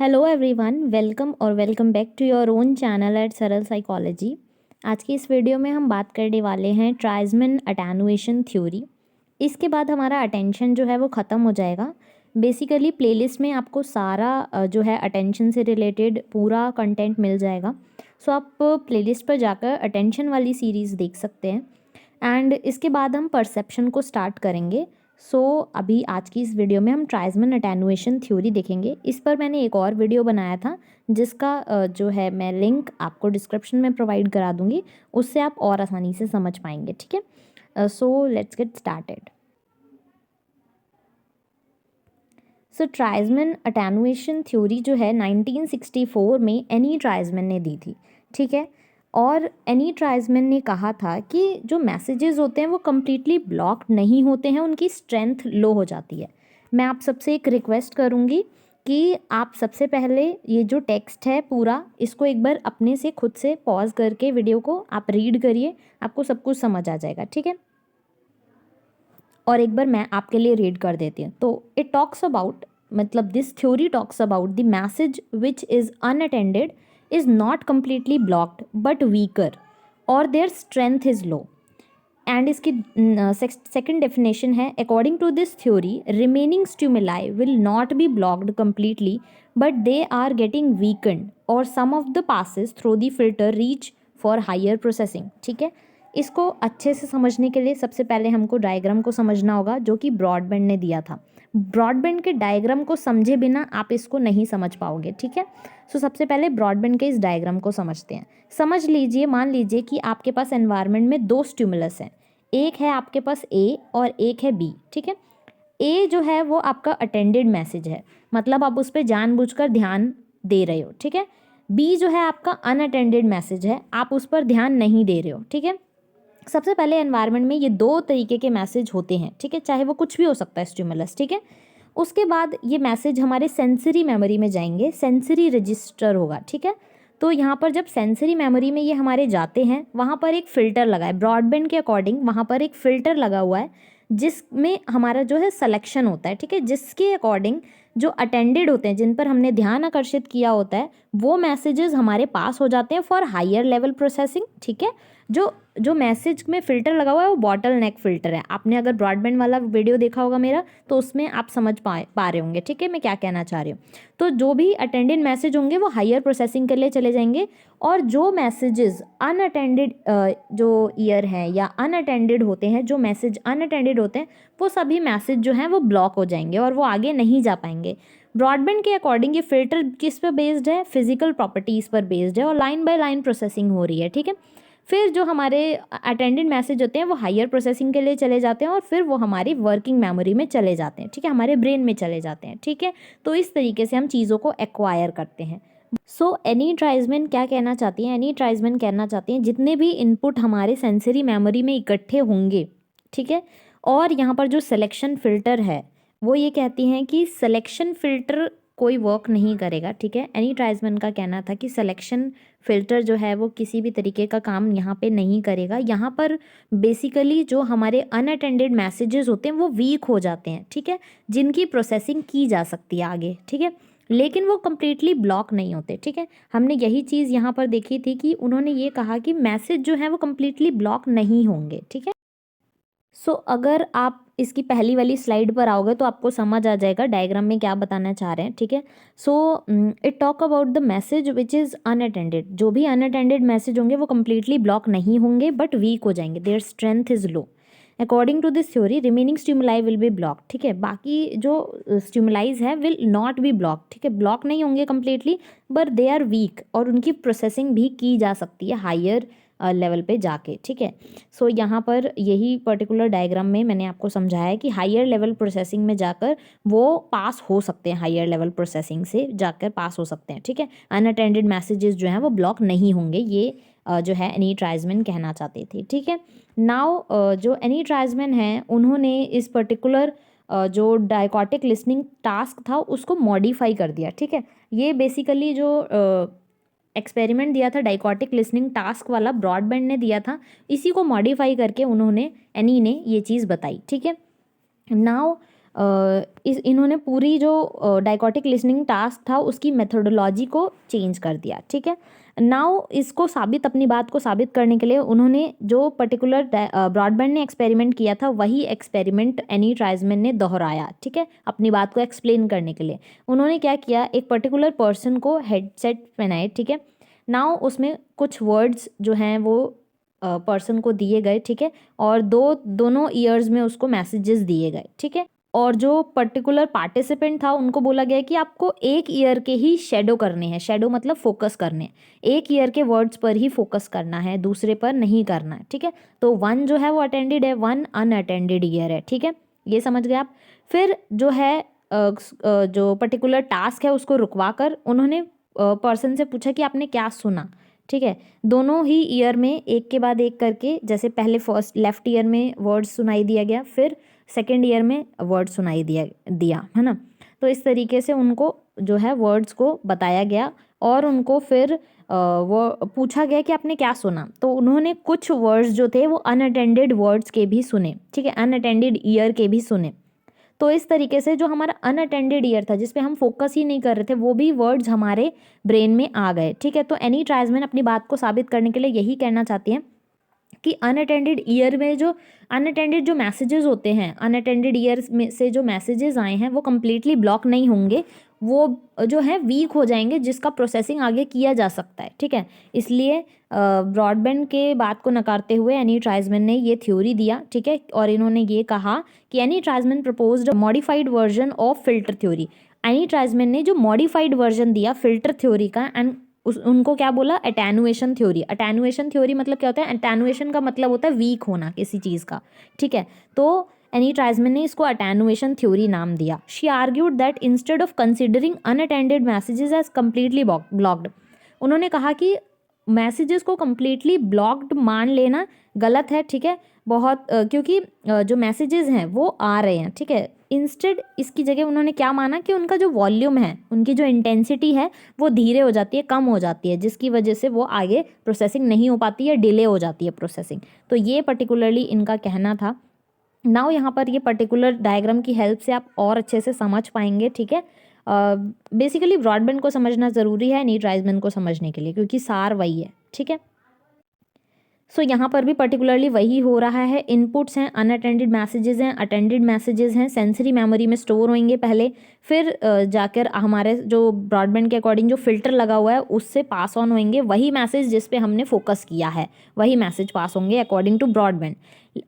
Hello everyone, welcome back to your own channel at Saral psychology. आज की इस video में हम बात करने वाले हैं ट्राइज़मैन अटेन्युएशन थ्योरी। इसके बाद हमारा अटेंशन जो है वो ख़त्म हो जाएगा। बेसिकली प्लेलिस्ट में आपको सारा जो है अटेंशन से रिलेटेड पूरा कंटेंट मिल जाएगा। सो आप प्लेलिस्ट पर जाकर अटेंशन वाली सीरीज़ देख सकते हैं एंड इसके बाद हम परसेप्शन को स्टार्ट करेंगे। अभी आज की इस वीडियो में हम ट्राइज़मैन अटेन्युएशन थ्योरी देखेंगे। इस पर मैंने एक और वीडियो बनाया था जिसका जो है मैं लिंक आपको डिस्क्रिप्शन में प्रोवाइड करा दूंगी, उससे आप और आसानी से समझ पाएंगे। ठीक है, so let's get started. Treisman attenuation theory जो है 1964 में एनी ट्राइज़मैन ने दी थी। ठीक है, और एनी ट्राइज़मैन ने कहा था कि जो मैसेजेस होते हैं वो कम्प्लीटली ब्लॉक नहीं होते हैं, उनकी स्ट्रेंथ लो हो जाती है। मैं आप सबसे एक रिक्वेस्ट करूँगी कि आप सबसे पहले ये जो टेक्स्ट है पूरा, इसको एक बार अपने से खुद से पॉज करके वीडियो को आप रीड करिए, आपको सब कुछ समझ आ जाएगा। ठीक है, और एक बार मैं आपके लिए रीड कर देती हूँ। तो इट टॉक्स अबाउट, मतलब this theory talks about the message which is unattended is not completely blocked but weaker और their strength is low. And इसकी सेकंड डेफिनेशन है, according to this theory remaining stimuli will not be blocked completely but they are getting weakened और some of the passes through the filter reach for higher processing. ठीक है, इसको अच्छे से समझने के लिए सबसे पहले हमको डायग्राम को समझना होगा जो कि ब्रॉडबैंड ने दिया था। ब्रॉडबैंड के डायग्राम को समझे बिना आप इसको नहीं समझ पाओगे। ठीक है, सबसे पहले ब्रॉडबैंड के इस डायग्राम को समझते हैं। समझ लीजिए, मान लीजिए कि आपके पास एनवायरनमेंट में दो स्टिमुलस हैं, एक है आपके पास ए और एक है बी। ठीक है, ए जो है वो आपका अटेंडेड मैसेज है, मतलब आप उस पर जानबूझकर ध्यान दे रहे हो। ठीक है, बी जो है आपका अनअटेंडेड मैसेज है, आप उस पर ध्यान नहीं दे रहे हो। ठीक है, सबसे पहले एनवायरनमेंट में ये दो तरीके के मैसेज होते हैं। ठीक है, चाहे वो कुछ भी हो सकता है स्टिमुलस। ठीक है, उसके बाद ये मैसेज हमारे सेंसरी मेमोरी में जाएंगे, सेंसरी रजिस्टर होगा। ठीक है, तो यहाँ पर जब सेंसरी मेमोरी में ये हमारे जाते हैं, वहाँ पर एक फ़िल्टर लगा है ब्रॉडबैंड के अकॉर्डिंग, वहाँ पर एक फ़िल्टर लगा हुआ है जिसमें हमारा जो है सिलेक्शन होता है। ठीक है, जिसके अकॉर्डिंग जो अटेंडेड होते हैं, जिन पर हमने ध्यान आकर्षित किया होता है, वो मैसेजेस हमारे पास हो जाते हैं फॉर हायर लेवल प्रोसेसिंग। ठीक है, जो जो मैसेज में फ़िल्टर लगा हुआ है वो बॉटल नेक फ़िल्टर है। आपने अगर ब्रॉडबैंड वाला वीडियो देखा होगा मेरा, तो उसमें आप समझ पा रहे होंगे। ठीक है, मैं क्या कहना चाह रही हूँ। तो जो भी अटेंडेड मैसेज होंगे वो हायर प्रोसेसिंग के लिए चले जाएंगे, और जो मैसेजेस अनअटेंडेड जो ईयर हैं या अनअटेंडेड होते हैं, जो मैसेज अनअटेंडेड होते हैं, वो सभी मैसेज जो हैं वो ब्लॉक हो जाएंगे और वो आगे नहीं जा पाएंगे। ब्रॉडबैंड के अकॉर्डिंग ये फिल्टर किस पर बेस्ड है? फिजिकल प्रॉपर्टीज़ पर बेस्ड है और लाइन बाय लाइन प्रोसेसिंग हो रही है। ठीक है, फिर जो हमारे अटेंडेड मैसेज होते हैं वो हायर प्रोसेसिंग के लिए चले जाते हैं और फिर वो हमारी वर्किंग मेमोरी में चले जाते हैं। ठीक है, हमारे ब्रेन में चले जाते हैं। ठीक है, तो इस तरीके से हम चीज़ों को एक्वायर करते हैं। एनी ट्राइज़मैन क्या कहना चाहती हैं? एनी ट्राइज़मैन कहना चाहती हैं जितने भी इनपुट हमारे सेंसरी मेमोरी में इकट्ठे होंगे, ठीक है, और यहाँ पर जो सिलेक्शन फ़िल्टर है वो ये कहती हैं कि सिलेक्शन फ़िल्टर कोई वर्क नहीं करेगा। ठीक है, एनी ट्राइज़मैन का कहना था कि सिलेक्शन फ़िल्टर जो है वो किसी भी तरीके का काम यहाँ पे नहीं करेगा। यहाँ पर बेसिकली जो हमारे अनअटेंडेड मैसेजेस होते हैं वो वीक हो जाते हैं। ठीक है, जिनकी प्रोसेसिंग की जा सकती है आगे। ठीक है, लेकिन वो कम्प्लीटली ब्लॉक नहीं होते। ठीक है, हमने यही चीज़ यहाँ पर देखी थी कि उन्होंने ये कहा कि मैसेज जो है वो कम्प्लीटली ब्लॉक नहीं होंगे। ठीक है, अगर आप इसकी पहली वाली स्लाइड पर आओगे तो आपको समझ आ जाएगा डायग्राम में क्या बताना चाह रहे हैं। ठीक है, it talk about the message which is unattended. जो भी अनअटेंडेड मैसेज होंगे वो कम्प्लीटली ब्लॉक नहीं होंगे बट वीक हो जाएंगे, their strength is low. According to this theory remaining stimuli will be block. ठीक है, बाकी जो स्टिमुलाइज है विल नॉट बी ब्लॉक। ठीक है, ब्लॉक नहीं होंगे completely but they are weak, और उनकी प्रोसेसिंग भी की जा सकती है हायर लेवल पे जाके। ठीक है, यहाँ पर यही पर्टिकुलर डायग्राम में मैंने आपको समझाया है कि हायर लेवल प्रोसेसिंग में जाकर वो पास हो सकते हैं, हायर लेवल प्रोसेसिंग से जाकर पास हो सकते हैं। ठीक है, अनअटेंडेड मैसेजेस जो हैं वो ब्लॉक नहीं होंगे, ये जो है एनी ट्राइज़मैन कहना चाहते थे। ठीक है, नाउ जो एनी ट्राइज़मैन हैं उन्होंने इस पर्टिकुलर जो डायकॉटिक लिसनिंग टास्क था उसको मॉडिफाई कर दिया। ठीक है, ये बेसिकली जो एक्सपेरिमेंट दिया था डाइकॉटिक लिसनिंग टास्क वाला, ब्रॉडबैंड ने दिया था, इसी को मॉडिफाई करके उन्होंने, एनी ने ये चीज़ बताई। ठीक है, नाउ इस इन्होंने पूरी जो डाइकोटिक लिसनिंग टास्क था उसकी मेथोडोलॉजी को चेंज कर दिया, ठीक है। नाउ इसको साबित, अपनी बात को साबित करने के लिए उन्होंने जो पर्टिकुलर ब्रॉडबैंड ने एक्सपेरिमेंट किया था वही एक्सपेरिमेंट एनी ट्राइजमैन ने दोहराया, ठीक है, अपनी बात को एक्सप्लेन करने के लिए। उन्होंने क्या किया, एक पर्टिकुलर पर्सन को हेडसेट पहनाए, ठीक है। नाउ उसमें कुछ वर्ड्स जो हैं वो पर्सन को दिए गए, ठीक है, और दोनों ईयर्स में उसको मैसेजेस दिए गए, ठीक है। और जो पर्टिकुलर पार्टिसिपेंट था उनको बोला गया कि आपको एक ईयर के ही शेडो करने हैं, शेडो मतलब फोकस करने हैं, एक ईयर के वर्ड्स पर ही फोकस करना है, दूसरे पर नहीं करना है, ठीक है। तो 1 जो है वो अटेंडेड है, 1 अनअटेंडेड ईयर है, ठीक है, ये समझ गए आप। फिर जो है जो पर्टिकुलर टास्क है उसको रुकवा कर उन्होंने पर्सन से पूछा कि आपने क्या सुना, ठीक है। दोनों ही ईयर में एक के बाद एक करके, जैसे पहले फर्स्ट लेफ्ट ईयर में वर्ड्स सुनाई दिया गया, फिर सेकेंड ईयर में वर्ड सुनाई दिया है ना। तो इस तरीके से उनको जो है वर्ड्स को बताया गया और उनको फिर वो पूछा गया कि आपने क्या सुना। तो उन्होंने कुछ वर्ड्स जो थे वो अनअटेंडेड वर्ड्स के भी सुने, ठीक है, अनअटेंडेड ईयर के भी सुने। तो इस तरीके से जो हमारा अनअटेंडेड ईयर था जिस पे हम फोकस ही नहीं कर रहे थे वो भी वर्ड्स हमारे ब्रेन में आ गए, ठीक है। तो एनी ट्राइजमैन अपनी बात को साबित करने के लिए यही कहना चाहती हैं कि अनअटेंडेड ईयर में जो अनअटेंडेड जो मैसेजेस होते हैं, अनअटेंडेड ईयर में से जो मैसेजेस आए हैं वो कम्प्लीटली ब्लॉक नहीं होंगे, वो जो है वीक हो जाएंगे, जिसका प्रोसेसिंग आगे किया जा सकता है, ठीक है। इसलिए ब्रॉडबैंड के बात को नकारते हुए एनी ट्राइजमैन ने ये थ्योरी दिया, ठीक है, और इन्होंने ये कहा कि Anne Treisman proposed modified version of filter theory. Anne Treisman ने जो मॉडिफाइड वर्जन दिया फिल्टर थ्योरी का, एंड उनको क्या बोला, अटेनुएशन थ्योरी। अटेनुएशन थ्योरी मतलब क्या होता है, अटेनुएशन का मतलब होता है वीक होना किसी चीज़ का, ठीक है। तो एनी ट्राइजमैन ने इसको अटेनुएशन थ्योरी नाम दिया। She argued that instead of considering unattended messages as completely blocked, उन्होंने कहा कि मैसेजेस को कम्प्लीटली ब्लॉक्ड मान लेना गलत है, ठीक है, बहुत क्योंकि जो मैसेजेस हैं वो आ रहे हैं, ठीक है। इंस्टेड इसकी जगह उन्होंने क्या माना कि उनका जो वॉल्यूम है, उनकी जो इंटेंसिटी है वो धीरे हो जाती है, कम हो जाती है, जिसकी वजह से वो आगे प्रोसेसिंग नहीं हो पाती है, डिले हो जाती है प्रोसेसिंग। तो ये पर्टिकुलरली इनका कहना था। नाउ यहाँ पर ये पर्टिकुलर डायग्राम की हेल्प से आप और अच्छे से समझ पाएंगे, ठीक है। बेसिकली ब्रॉडबैंड को समझना ज़रूरी है एनी ट्राइजमैन को समझने के लिए, क्योंकि सार वही है, ठीक है। सो यहाँ पर भी पर्टिकुलरली वही हो रहा है। इनपुट्स हैं, अनअटेंडेड मैसेजेस हैं, अटेंडेड मैसेजेस हैं, सेंसरी मेमोरी में स्टोर होंगे पहले, फिर जाकर हमारे जो ब्रॉडबैंड के अकॉर्डिंग जो फिल्टर लगा हुआ है उससे पास ऑन होंगे, वही मैसेज जिस पे हमने फोकस किया है वही मैसेज पास होंगे अकॉर्डिंग टू ब्रॉडबैंड,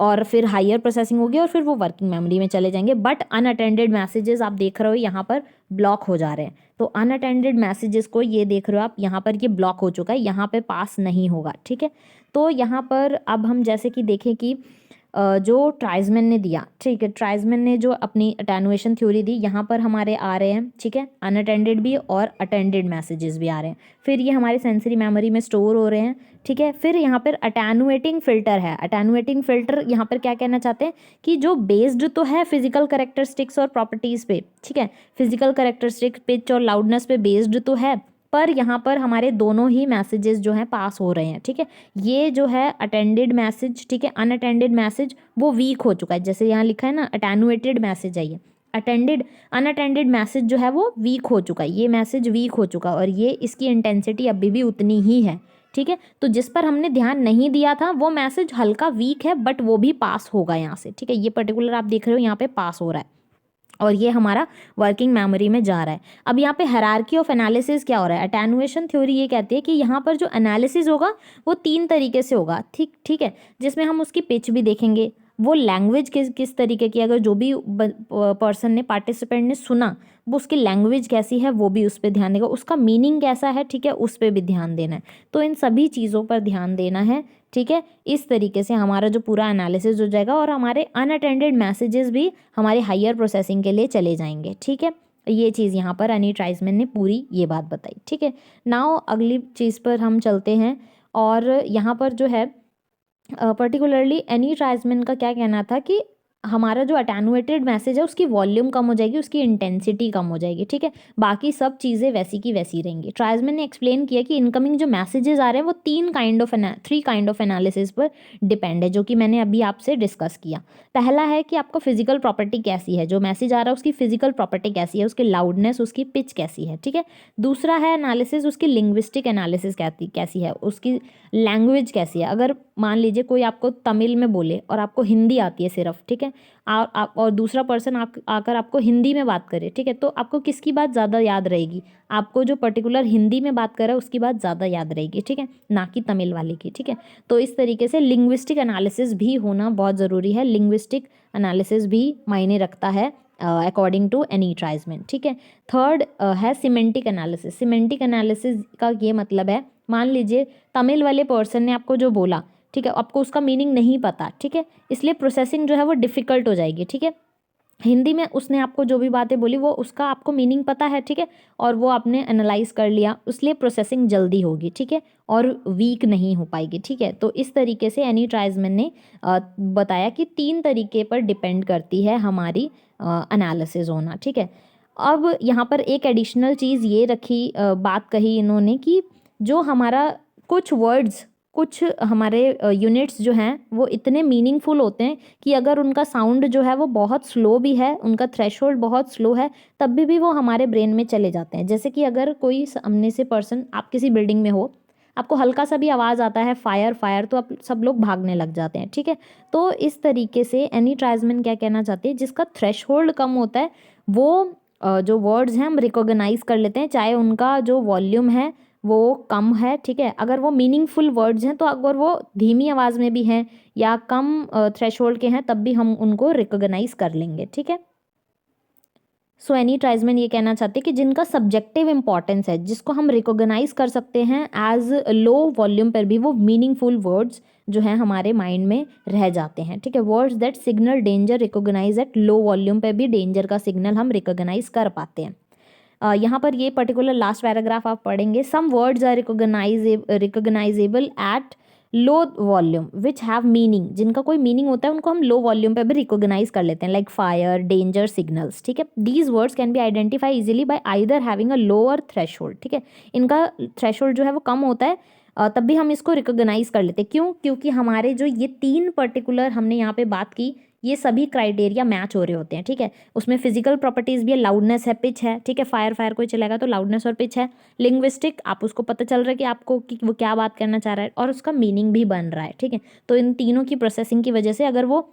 और फिर हायर प्रोसेसिंग होगी और फिर वो वर्किंग मेमोरी में चले जाएंगे। बट अनअटेंडेड मैसेजेस आप देख रहे हो यहाँ पर ब्लॉक हो जा रहे हैं। तो अनअटेंडेड मैसेजेस को ये देख रहे हो आप, यहाँ पर ये ब्लॉक हो चुका है, यहाँ पे पास नहीं होगा, ठीक है। तो यहाँ पर अब हम जैसे कि देखें कि जो ट्राइजमैन ने दिया, ठीक है, ट्राइजमैन ने जो अपनी अटेनुएशन थ्योरी दी, यहाँ पर हमारे आ रहे हैं, ठीक है, अनअटेंडेड भी और अटेंडेड मैसेजेस भी आ रहे हैं, फिर ये हमारी सेंसरी मेमोरी में स्टोर हो रहे हैं, ठीक है। फिर यहाँ पर अटेनुएटिंग फिल्टर है। अटेनुएटिंग फिल्टर यहाँ पर क्या कहना चाहते हैं कि जो बेस्ड तो है फिजिकल करेक्टरिस्टिक्स और प्रॉपर्टीज़ पे, ठीक है, फिजिकल करेक्टरिस्टिक्स पिच और लाउडनेस पे बेस्ड तो है, पर यहाँ पर हमारे दोनों ही मैसेजेस जो हैं पास हो रहे हैं, ठीक है। ये जो है अटेंडेड मैसेज, ठीक है, अनअटेंडेड मैसेज वो वीक हो चुका है, जैसे यहाँ लिखा है ना अटेनुएटेड मैसेज है ये, अनअटेंडेड मैसेज जो है वो वीक हो चुका है, ये मैसेज वीक हो चुका है और ये इसकी इंटेंसिटी अभी भी उतनी ही है, ठीक है। तो जिस पर हमने ध्यान नहीं दिया था वो मैसेज हल्का वीक है बट वो भी पास होगा यहाँ से, ठीक है। ये पर्टिकुलर आप देख रहे हो यहाँ पे पास हो रहा है और ये हमारा वर्किंग मेमोरी में जा रहा है। अब यहाँ पे हायरार्की ऑफ एनालिसिस क्या हो रहा है, अटेनुएशन थ्योरी ये कहती है कि यहाँ पर जो एनालिसिस होगा वो 3 तरीके से होगा, ठीक है, जिसमें हम उसकी पिच भी देखेंगे, वो लैंग्वेज किस तरीके की, अगर जो भी पर्सन ने पार्टिसिपेंट ने सुना वो उसकी लैंग्वेज कैसी है वो भी उस पर ध्यान देगा, उसका मीनिंग कैसा है, ठीक है, उस पर भी ध्यान देना है। तो इन सभी चीज़ों पर ध्यान देना है, ठीक है। इस तरीके से हमारा जो पूरा एनालिसिस हो जाएगा और हमारे अनअटेंडेड मैसेजेस भी हमारे हायर प्रोसेसिंग के लिए चले जाएंगे, ठीक है। ये चीज़ यहाँ पर एनी ट्राइजमैन ने पूरी ये बात बताई, ठीक है। नाउ अगली चीज़ पर हम चलते हैं और यहाँ पर जो है पर्टिकुलरली एनी ट्राइजमैन का क्या कहना था कि हमारा जो अटेनुएटेड मैसेज है उसकी वॉल्यूम कम हो जाएगी, उसकी इंटेंसिटी कम हो जाएगी, ठीक है। बाकी सब चीज़ें वैसी की वैसी रहेंगी। ट्राइजमैन ने एक्सप्लेन किया कि इनकमिंग जो मैसेजेस आ रहे हैं वो थ्री काइंड ऑफ एनालिसिस पर डिपेंड है, जो कि मैंने अभी आपसे डिस्कस किया। पहला है कि आपको फिजिकल प्रॉपर्टी कैसी है, जो मैसेज आ रहा है उसकी फिजिकल प्रॉपर्टी कैसी है, उसकी लाउडनेस, उसकी पिच कैसी है, ठीक है। दूसरा है एनालिसिस उसकी लिंग्विस्टिक एनालिसिस कैसी है, उसकी लैंग्वेज कैसी है। अगर मान लीजिए कोई आपको तमिल में बोले और आपको हिंदी आती है सिर्फ, ठीक है, और दूसरा पर्सन आकर आपको हिंदी में बात करे, ठीक है, तो आपको किसकी बात ज़्यादा याद रहेगी? आपको जो पर्टिकुलर हिंदी में बात कर रहा है उसकी बात ज़्यादा याद रहेगी, ठीक है, ना कि तमिल वाले की, ठीक है। तो इस तरीके से लिंग्विस्टिक एनालिसिस भी होना बहुत ज़रूरी है। लिंग्विस्टिक एनालिसिस भी मायने रखता है अकॉर्डिंग टू एनी ट्राइजमैन, ठीक है। थर्ड है सिमेंटिक एनालिसिस। सिमेंटिक एनालिसिस का ये मतलब है, मान लीजिए तमिल वाले पर्सन ने आपको जो बोला, ठीक है, आपको उसका मीनिंग नहीं पता, ठीक है, इसलिए प्रोसेसिंग जो है वो डिफ़िकल्ट हो जाएगी, ठीक है। हिंदी में उसने आपको जो भी बातें बोली वो उसका आपको मीनिंग पता है, ठीक है, और वो आपने एनालाइज कर लिया, इसलिए प्रोसेसिंग जल्दी होगी, ठीक है, और वीक नहीं हो पाएगी, ठीक है। तो इस तरीके से एनी ट्राइजमैन ने बताया कि 3 तरीके पर डिपेंड करती है हमारी एनालिसिस होना, ठीक है। अब यहाँ पर एक एडिशनल चीज़ ये बात कही इन्होंने कि जो हमारा कुछ हमारे यूनिट्स जो हैं वो इतने मीनिंगफुल होते हैं कि अगर उनका साउंड जो है वो बहुत स्लो भी है, उनका थ्रेशोल्ड बहुत स्लो है, तब भी वो हमारे ब्रेन में चले जाते हैं। जैसे कि अगर कोई सामने से पर्सन, आप किसी बिल्डिंग में हो, आपको हल्का सा भी आवाज़ आता है फायर फायर, तो आप सब लोग भागने लग जाते हैं, ठीक है। तो इस तरीके से एनी ट्राइजमैन क्या कहना चाहते हैं, जिसका थ्रेशोल्ड कम होता है वो जो वर्ड्स हैं हम रिकॉग्नाइज कर लेते हैं, चाहे उनका जो वॉल्यूम है वो कम है, ठीक है। अगर वो मीनिंगफुल वर्ड्स हैं, तो अगर वो धीमी आवाज़ में भी हैं या कम थ्रेशोल्ड के हैं, तब भी हम उनको रिकॉग्नाइज कर लेंगे, ठीक है। सो एनी ट्राइजमैन ये कहना चाहते हैं कि जिनका सब्जेक्टिव इंपॉर्टेंस है, जिसको हम रिकॉग्नाइज कर सकते हैं एज लो वॉल्यूम पर भी, वो मीनिंगफुल वर्ड्स जो हैं हमारे माइंड में रह जाते हैं, ठीक है। Words that signal danger recognise at low volume पर भी डेंजर का सिग्नल हम रिकॉग्नाइज कर पाते हैं। यहाँ पर ये पर्टिकुलर लास्ट पैराग्राफ आप पढ़ेंगे। Some words are recognisable at low volume which have meaning, जिनका कोई मीनिंग होता है उनको हम लो वॉल्यूम पे भी रिकॉग्नाइज कर लेते हैं, लाइक फायर, डेंजर, सिग्नल्स, ठीक है। These words can be identify easily bye either having a lower threshold, ठीक है, इनका थ्रेशोल्ड जो है वो कम होता है, तब भी हम इसको रिकॉग्नाइज कर लेते हैं। क्यों? क्योंकि हमारे जो ये 3 पर्टिकुलर हमने यहाँ पे बात की, ये सभी क्राइटेरिया मैच हो रहे होते हैं, ठीक है। उसमें फिजिकल प्रॉपर्टीज़ भी है, लाउडनेस है, पिच है, ठीक है, फायर कोई चलेगा तो लाउडनेस और पिच है। लिंग्विस्टिक, आप उसको पता चल रहा है कि आपको कि वो क्या बात करना चाह रहा है, और उसका मीनिंग भी बन रहा है, ठीक है। तो इन तीनों की प्रोसेसिंग की वजह से अगर वो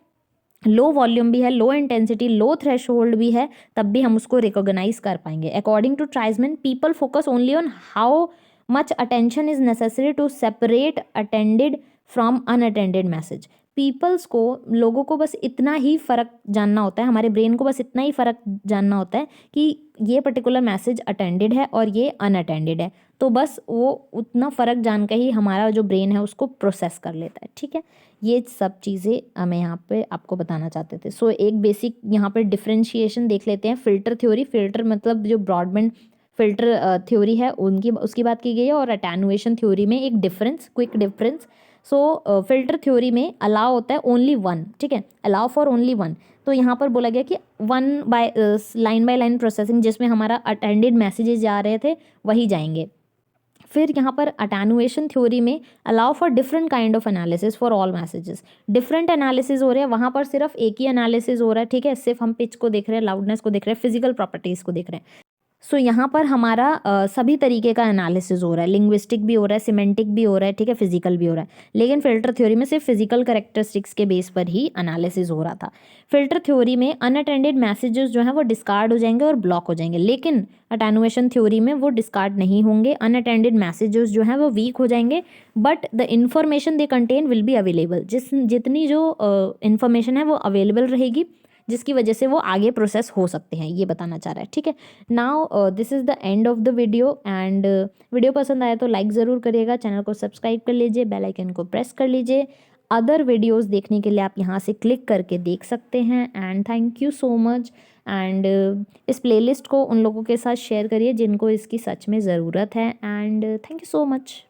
लो वॉल्यूम भी है, लो इंटेंसिटी, लो थ्रेशोल्ड भी है, तब भी हम उसको रिकॉग्नाइज कर पाएंगे। According to Treisman, people focus only on how much attention is necessary to separate attended from unattended message. लोगों को बस इतना ही फ़र्क जानना होता है, हमारे ब्रेन को बस इतना ही फ़र्क जानना होता है कि ये पर्टिकुलर मैसेज अटेंडेड है और ये अनअटेंडेड है, तो बस वो उतना फ़र्क जान के ही हमारा जो ब्रेन है उसको प्रोसेस कर लेता है, ठीक है। ये सब चीज़ें मैं यहाँ पे आपको बताना चाहते थे। सो एक बेसिक यहाँ पे डिफ्रेंशिएशन देख लेते हैं। फ़िल्टर थ्योरी, फ़िल्टर मतलब जो ब्रॉडबैंड फ़िल्टर थ्योरी है उसकी बात की गई है, और अटेनुएशन थ्योरी में एक क्विक डिफरेंस। सो फ़िल्टर थ्योरी में अलाउ होता है ओनली वन, ठीक है, अलाउ फॉर ओनली वन। तो यहाँ पर बोला गया कि लाइन बाय लाइन प्रोसेसिंग, जिसमें हमारा अटेंडेड मैसेजेस जा रहे थे वही जाएंगे। फिर यहाँ पर अटेनुएशन थ्योरी में allow for different kind of analysis for all messages. Different analysis हो रहे हैं, वहाँ पर सिर्फ एक ही एनालिसिस हो रहा है, ठीक है, सिर्फ हम पिच को देख रहे हैं, लाउडनेस को देख रहे हैं, फिजिकल प्रॉपर्टीज़ को देख रहे हैं। सो यहाँ पर हमारा सभी तरीके का एनालिसिस हो रहा है, लिंग्विस्टिक भी हो रहा है, सिमेंटिक भी हो रहा है, ठीक है, फिजिकल भी हो रहा है। लेकिन फिल्टर थ्योरी में सिर्फ फिजिकल करेक्टरिस्टिक्स के बेस पर ही एनालिसिस हो रहा था। फिल्टर थ्योरी में अनअटेंडेड मैसेजेस जो हैं वो डिस्कार्ड हो जाएंगे और ब्लॉक हो जाएंगे, लेकिन अटेनुएशन थ्योरी में वो डिस्कार्ड नहीं होंगे, अनअटेंडेड मैसेजेस जो हैं वो वीक हो जाएंगे, but the information they contain will be available. जितनी जो इन्फॉर्मेशन है वो अवेलेबल रहेगी, जिसकी वजह से वो आगे प्रोसेस हो सकते हैं, ये बताना चाह रहा है, ठीक है। Now this is the end of the video, and video पसंद आया तो लाइक ज़रूर करिएगा, चैनल को सब्सक्राइब कर लीजिए, बेल आइकन को प्रेस कर लीजिए। अदर वीडियोस देखने के लिए आप यहाँ से क्लिक करके देख सकते हैं। And thank you so much. And इस प्लेलिस्ट को उन लोगों के साथ शेयर करिए जिनको इसकी सच में ज़रूरत है। And thank you so much.